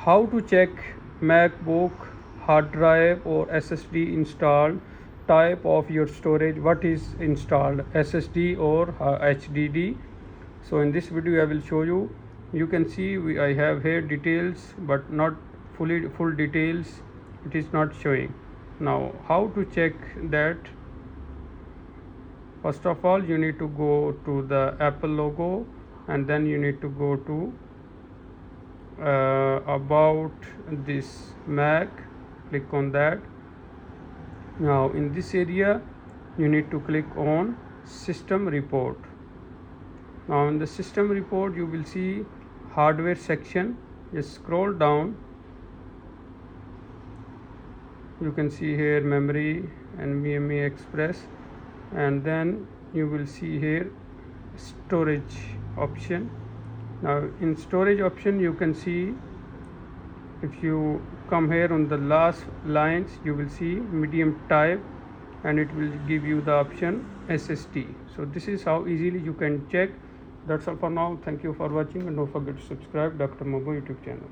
how to check MacBook hard drive or SSD installed, type of your storage, what is installed, SSD or HDD. So in this video I will show you. You can see I have here details, but not full details, it is not showing. Now how to check that? First of all, you need to go to the Apple logo, and then you need to go to about this Mac. Click on that. Now in this area you need to click on system report. Now in the system report you will see hardware section. Just scroll down. You can see here memory and NVMe Express, and then you will see here storage option. Now in storage option you can see, if you come here on the last lines, you will see medium type, and it will give you the option SSD. So this is how easily you can check. That's all for now. Thank you for watching, and don't forget to subscribe Dr. Mobo YouTube channel.